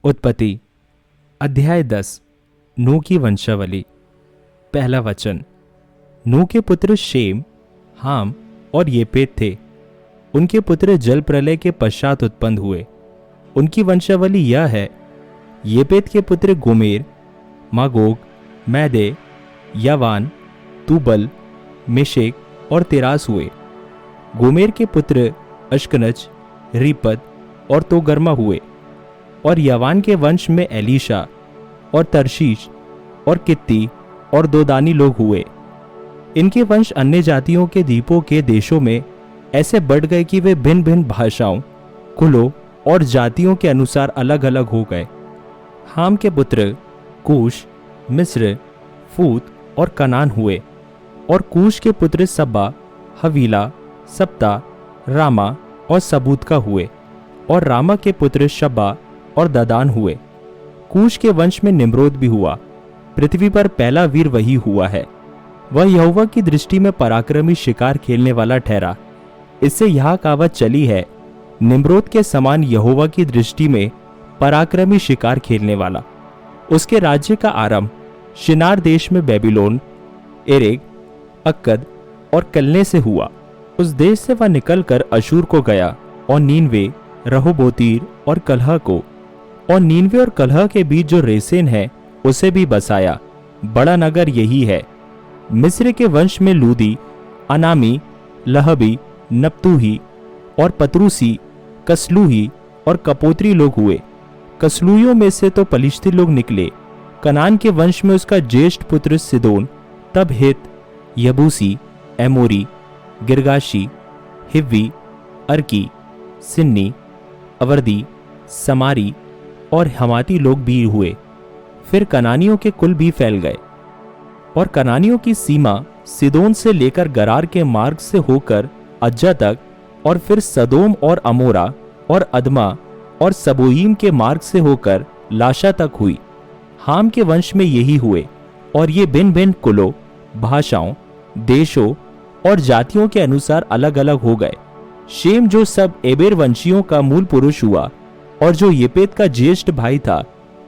उत्पत्ति अध्याय 10। नूह की वंशावली। पहला वचन। नूह के पुत्र शेम, हाम और येपेत थे। उनके पुत्र जल प्रलय के पश्चात उत्पन्न हुए। उनकी वंशावली यह है। येपेत के पुत्र गोमेर, मागोग, मैदे, यावान, तूबल, मेशेक और तिरास हुए। गोमेर के पुत्र अश्कनज, रीपत और तोगर्मा हुए। और यावान के वंश में एलीशा और तरशीश और कित्ती और दोदानी लोग हुए। इनके वंश अन्य जातियों के द्वीपों के देशों में ऐसे बढ़ गए कि वे भिन्न भिन्न भाषाओं, कुलों और जातियों के अनुसार अलग अलग हो गए। हाम के पुत्र कूश, मिस्र, फूत और कनान हुए। और कूश के पुत्र सब्बा, हवीला, सप्ता, रामा और सबूतका हुए। और रामा के पुत्र शब्बा और ददान हुए। कूश के वंश में निम्रोद भी हुआ। पृथ्वी पर पहला वीर वही हुआ है। वह यहोवा की दृष्टि में पराक्रमी शिकार खेलने वाला ठहरा। इससे यह कहावत चली है, निम्रोद के समान यहोवा की दृष्टि में पराक्रमी शिकार खेलने वाला। उसके राज्य का आरंभ शिनार देश में बेबीलोन, एरेग, अक्कद और कलने से हुआ। उस देश से वह निकलकर अशूर को गया और नीनवे, रहोबोतीर और कलह को, और नीनवे और कलह के बीच जो रेसेन है उसे भी बसाया। बड़ा नगर यही है। मिस्र के वंश में लूदी, अनामी, लहबी, नप्तूही और पतरूसी, कसलूही और कपोत्री लोग हुए। कसलूहियों में से तो पलिश्ती लोग निकले। कनान के वंश में उसका ज्येष्ठ पुत्र सिदोन, तब हित, यबूसी, एमोरी, गिरगाशी, हिव्वी, अर्की, सिन्नी, अवर्दी, समारी और हमाती लोग भी हुए। फिर कनानियों के कुल भी फैल गए। और कनानियों की सीमा सिदोन से लेकर गरार के मार्ग से होकर अज्जा तक, और फिर सदोम और अमोरा और अदमा और सबोईम के मार्ग से होकर लाशा तक हुई। हाम के वंश में यही हुए। और ये भिन्न भिन्न कुलों, भाषाओं, देशों और जातियों के अनुसार अलग अलग हो गए। शेम जो सब एबेर वंशियों का मूल पुरुष हुआ और जो येपेत का ज्येष्ठ भाई था,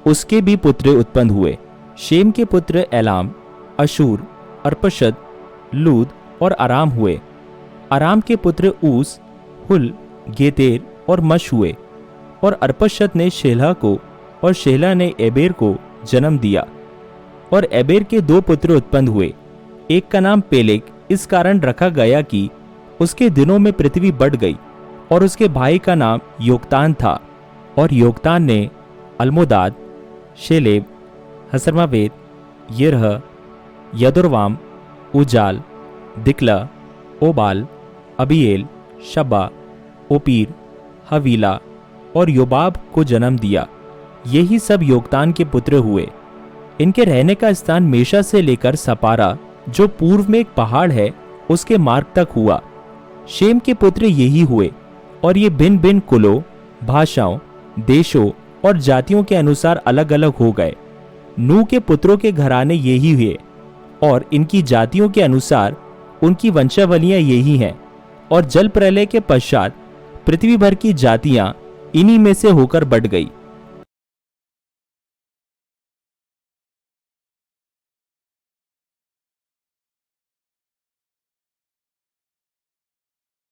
उसके भी पुत्र उत्पन्न हुए। शेम के पुत्र एलाम, अशूर, अर्पशद, लूद और अराम हुए। अराम के पुत्र ऊस, हुल, गेतेर और मश हुए। और अर्पशद ने शेलह को और शेलह ने एबेर को जन्म दिया। और एबेर के दो पुत्र उत्पन्न हुए। एक का नाम पेलेग इस कारण रखा गया कि उसके दिनों में पृथ्वी बढ़ गई। और उसके भाई का नाम योक्तान था। और योक्तान ने अल्मोदाद, शेलेब, हसरमावेत, यिरह, यदुरवाम, उजाल, दिक्ला, ओबाल, अबीएल, शब्बा, ओपीर, हवीला और योबाब को जन्म दिया। यही सब योक्तान के पुत्र हुए। इनके रहने का स्थान मेशा से लेकर सपारा, जो पूर्व में एक पहाड़ है, उसके मार्ग तक हुआ। शेम के पुत्र यही हुए। और ये भिन्न भिन्न कुलों, भाषाओं, देशों और जातियों के अनुसार अलग अलग हो गए। नूह के पुत्रों के घराने यही हुए। और इनकी जातियों के अनुसार उनकी वंशावलियां यही हैं। और जल प्रलय के पश्चात पृथ्वी भर की जातियां इन्हीं में से होकर बढ़ गई।